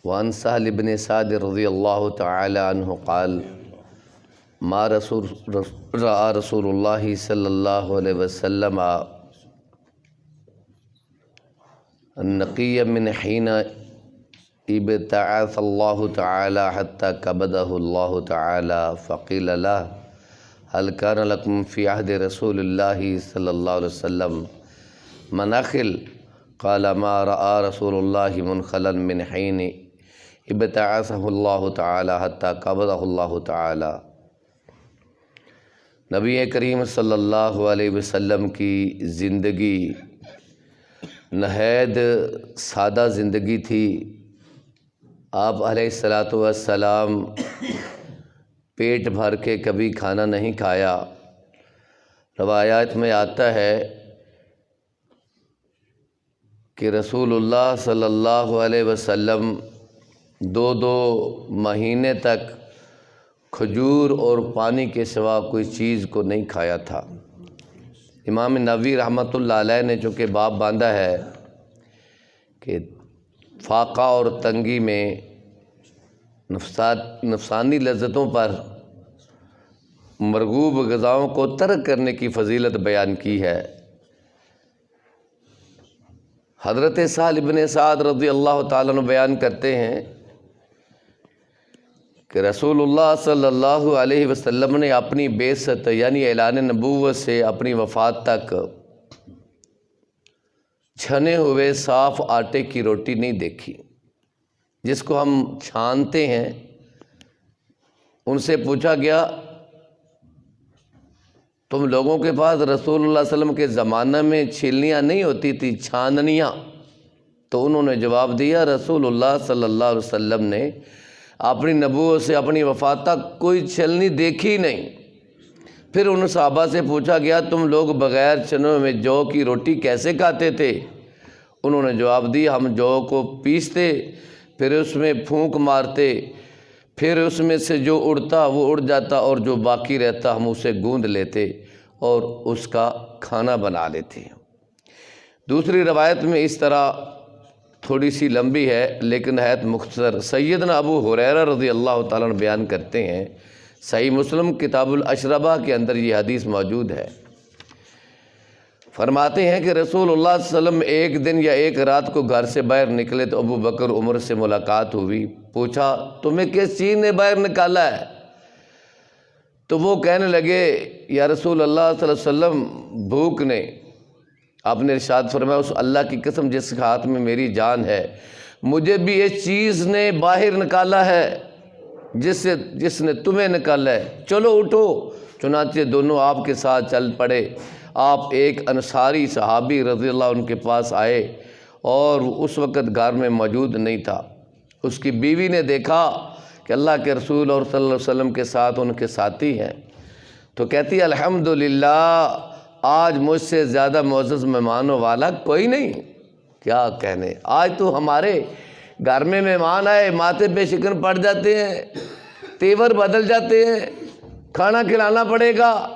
وعن سہل بن سعد رضی اللہ تعالی عنہ قال ما رأى رسول اللہ صلی اللہ علیہ وسلم النقی من حین ابتعث اللہ تعالی حتی قبضہ اللہ تعالی فقیل له هل كان لكم في عهد رسول الله صلی اللہ علیہ وسلم مناخل قال ما رأى رسول الله منخلا من حين ابتعثه الله تعالی حتی قبضہ اللہ تعالی۔ نبی کریم صلی اللہ علیہ وسلم کی زندگی نہایت سادہ زندگی تھی۔ آپ علیہ السلام پیٹ بھر کے کبھی کھانا نہیں کھایا۔ روایات میں آتا ہے کہ رسول اللہ صلی اللہ علیہ وسلم 2 مہینے تک کھجور اور پانی کے سوا کوئی چیز کو نہیں کھایا تھا۔ امام نووی رحمۃ اللہ علیہ نے چونکہ باب باندھا ہے کہ فاقہ اور تنگی میں نفسانی لذتوں پر مرغوب غذاؤں کو ترک کرنے کی فضیلت بیان کی ہے۔ حضرت سہل بن سعد رضی اللہ تعالیٰ عنہ بیان کرتے ہیں کہ رسول اللہ صلی اللہ علیہ وسلم نے اپنی بعثت یعنی اعلان نبوت سے اپنی وفات تک چھنے ہوئے صاف آٹے کی روٹی نہیں دیکھی، جس کو ہم چھانتے ہیں۔ ان سے پوچھا گیا تم لوگوں کے پاس رسول اللہ صلی اللہ علیہ وسلم کے زمانہ میں چھلنیاں نہیں ہوتی تھی، چھاننیاں؟ تو انہوں نے جواب دیا رسول اللہ صلی اللہ علیہ وسلم نے اپنی نبوت سے اپنی وفات تک کوئی چھلنی دیکھی نہیں۔ پھر ان صحابہ سے پوچھا گیا تم لوگ بغیر چنوں میں جو کی روٹی کیسے کھاتے تھے؟ انہوں نے جواب دیا ہم جو کو پیستے، پھر اس میں پھونک مارتے، پھر اس میں سے جو اڑتا وہ اڑ جاتا اور جو باقی رہتا ہم اسے گوندھ لیتے اور اس کا کھانا بنا لیتے۔ دوسری روایت میں اس طرح تھوڑی سی لمبی ہے لیکن نہایت مختصر، سیدنا ابو ہریرہ رضی اللہ تعالیٰ عنہ بیان کرتے ہیں، صحیح مسلم کتاب الاشربہ کے اندر یہ حدیث موجود ہے۔ فرماتے ہیں کہ رسول اللہ صلی اللہ علیہ وسلم ایک دن یا ایک رات کو گھر سے باہر نکلے تو ابو بکر عمر سے ملاقات ہوئی۔ پوچھا تمہیں کس چیز نے باہر نکالا ہے؟ تو وہ کہنے لگے یا رسول اللہ صلی اللہ علیہ وسلم بھوک نے۔ آپ نے ارشاد فرمایا اس اللہ کی قسم جس کے ہاتھ میں میری جان ہے، مجھے بھی اس چیز نے باہر نکالا ہے جس نے تمہیں نکالا ہے، چلو اٹھو۔ چنانچہ دونوں آپ کے ساتھ چل پڑے۔ آپ ایک انصاری صحابی رضی اللہ عنہ کے پاس آئے اور اس وقت گھر میں موجود نہیں تھا۔ اس کی بیوی نے دیکھا کہ اللہ کے رسول اور صلی اللہ علیہ وسلم کے ساتھ ان کے ساتھی ہیں، تو کہتی الحمدللہ آج مجھ سے زیادہ معزز مہمانوں والا کوئی نہیں۔ کیا کہنے، آج تو ہمارے گھر میں مہمان آئے ماتھے پہ شکن پڑ جاتے ہیں، تیور بدل جاتے ہیں، کھانا کھلانا پڑے گا،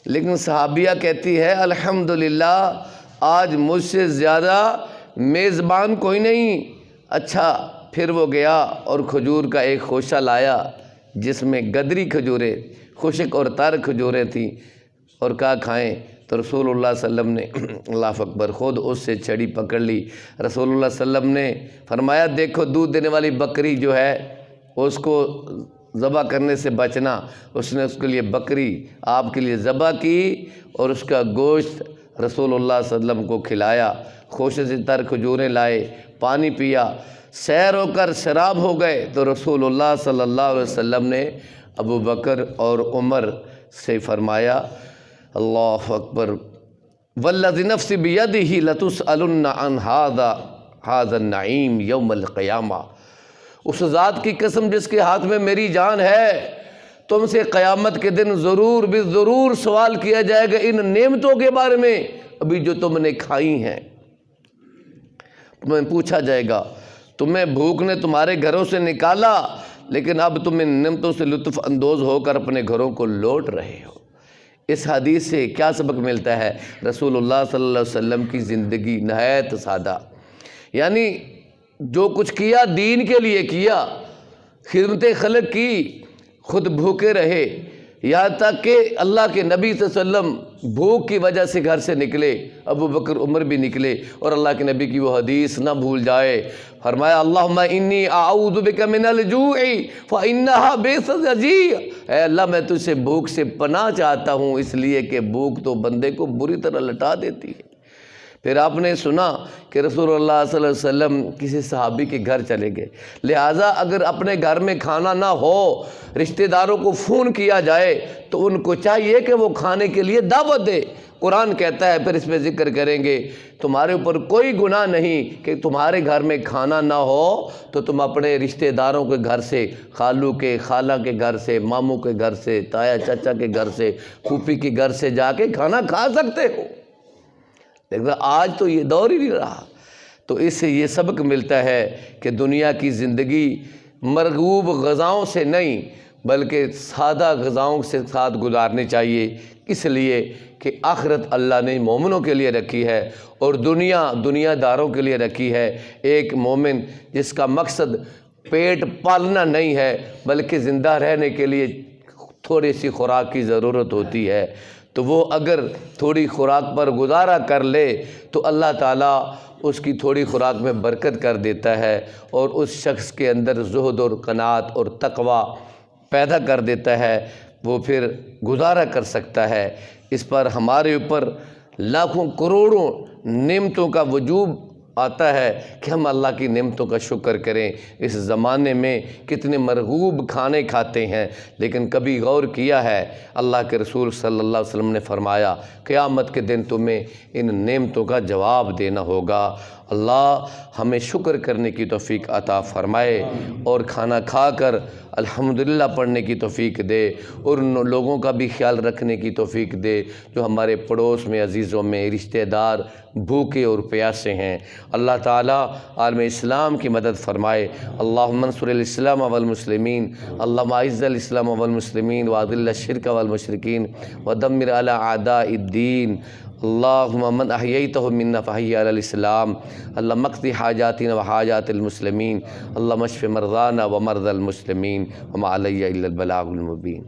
لیکن صحابیہ کہتی ہے الحمدللہ آج مجھ سے زیادہ میزبان کوئی نہیں۔ اچھا، پھر وہ گیا اور کھجور کا ایک خوشہ لایا جس میں گدری کھجوریں، خشک اور تر کھجوریں تھیں، اور کہا کھائیں۔ تو رسول اللہ صلی اللہ علیہ وسلم نے اللہ اکبر خود اس سے چھڑی پکڑ لی۔ رسول اللہ صلی اللہ علیہ وسلم نے فرمایا دیکھو دودھ دینے والی بکری جو ہے اس کو ذبح کرنے سے بچنا۔ اس نے اس کے لیے بکری آپ کے لیے ذبح کی اور اس کا گوشت رسول اللہ صلی اللہ علیہ وسلم کو کھلایا، خوشے سے تر کھجوریں لائے، پانی پیا، سیر ہو کر شراب ہو گئے تو رسول اللہ صلی اللہ علیہ وسلم نے ابو بکر اور عمر سے فرمایا اللہ اکبر والذی نفسی بیدہ لتسألن عن ھذا النعیم یوم القیامہ، اس ذات کی قسم جس کے ہاتھ میں میری جان ہے، تم سے قیامت کے دن ضرور بھی ضرور سوال کیا جائے گا ان نعمتوں کے بارے میں ابھی جو تم نے کھائی ہیں۔ تمہیں پوچھا جائے گا تمہیں بھوک نے تمہارے گھروں سے نکالا لیکن اب تم ان نعمتوں سے لطف اندوز ہو کر اپنے گھروں کو لوٹ رہے ہو۔ اس حدیث سے کیا سبق ملتا ہے؟ رسول اللہ صلی اللہ علیہ وسلم کی زندگی نہایت سادہ، یعنی جو کچھ کیا دین کے لیے کیا، خدمت خلق کی، خود بھوکے رہے، یہاں تک کہ اللہ کے نبی صلی اللہ علیہ وسلم بھوک کی وجہ سے گھر سے نکلے، ابو بکر عمر بھی نکلے، اور اللہ کے نبی کی وہ حدیث نہ بھول جائے، فرمایا اللہم انی اعوذ بک من الجوع فانہا بیس الجیع، اے اللہ میں تجھ سے بھوک سے پناہ چاہتا ہوں، اس لیے کہ بھوک تو بندے کو بری طرح لٹا دیتی ہے۔ پھر آپ نے سنا کہ رسول اللہ صلی اللہ علیہ وسلم کسی صحابی کے گھر چلے گئے، لہٰذا اگر اپنے گھر میں کھانا نہ ہو، رشتہ داروں کو فون کیا جائے تو ان کو چاہیے کہ وہ کھانے کے لیے دعوت دے۔ قرآن کہتا ہے، پھر اس میں ذکر کریں گے، تمہارے اوپر کوئی گناہ نہیں کہ تمہارے گھر میں کھانا نہ ہو تو تم اپنے رشتہ داروں کے گھر سے، خالو کے، خالہ کے گھر سے، ماموں کے گھر سے، تایا چاچا کے گھر سے، پھوپھی کے گھر سے جا کے کھانا کھا سکتے ہو، لیکن آج تو یہ دور ہی نہیں رہا۔ تو اس سے یہ سبق ملتا ہے کہ دنیا کی زندگی مرغوب غذاؤں سے نہیں بلکہ سادہ غذاؤں سے ساتھ گزارنی چاہیے، اس لیے کہ آخرت اللہ نے مومنوں کے لیے رکھی ہے اور دنیا داروں کے لیے رکھی ہے۔ ایک مومن جس کا مقصد پیٹ پالنا نہیں ہے بلکہ زندہ رہنے کے لیے تھوڑی سی خوراک کی ضرورت ہوتی ہے، تو وہ اگر تھوڑی خوراک پر گزارا کر لے تو اللہ تعالیٰ اس کی تھوڑی خوراک میں برکت کر دیتا ہے اور اس شخص کے اندر زہد اور قناعت اور تقوی پیدا کر دیتا ہے، وہ پھر گزارا کر سکتا ہے۔ اس پر ہمارے اوپر لاکھوں کروڑوں نعمتوں کا وجوب آتا ہے کہ ہم اللہ کی نعمتوں کا شکر کریں۔ اس زمانے میں کتنے مرغوب کھانے کھاتے ہیں، لیکن کبھی غور کیا ہے؟ اللہ کے رسول صلی اللہ علیہ وسلم نے فرمایا قیامت کے دن تمہیں ان نعمتوں کا جواب دینا ہوگا۔ اللہ ہمیں شکر کرنے کی توفیق عطا فرمائے اور کھانا کھا کر الحمدللہ پڑھنے کی توفیق دے، اور ان لوگوں کا بھی خیال رکھنے کی توفیق دے جو ہمارے پڑوس میں، عزیزوں میں، رشتہ دار بھوکے اور پیاسے ہیں۔ اللہ تعالیٰ عالم اسلام کی مدد فرمائے۔ اللہم انصر الاسلام والمسلمین، اللہم اعز الاسلام والمسلمین واذل الشرک والمشرکین ودمر علی اعداء الدین۔ اللہم من احییتہ منا فحی علی الاسلام، اللہم اقضی حاجاتنا وحاجات المسلمین، اللہم اشف مرضانا ومرضى المسلمین، وما علی الا البلاغ المبین۔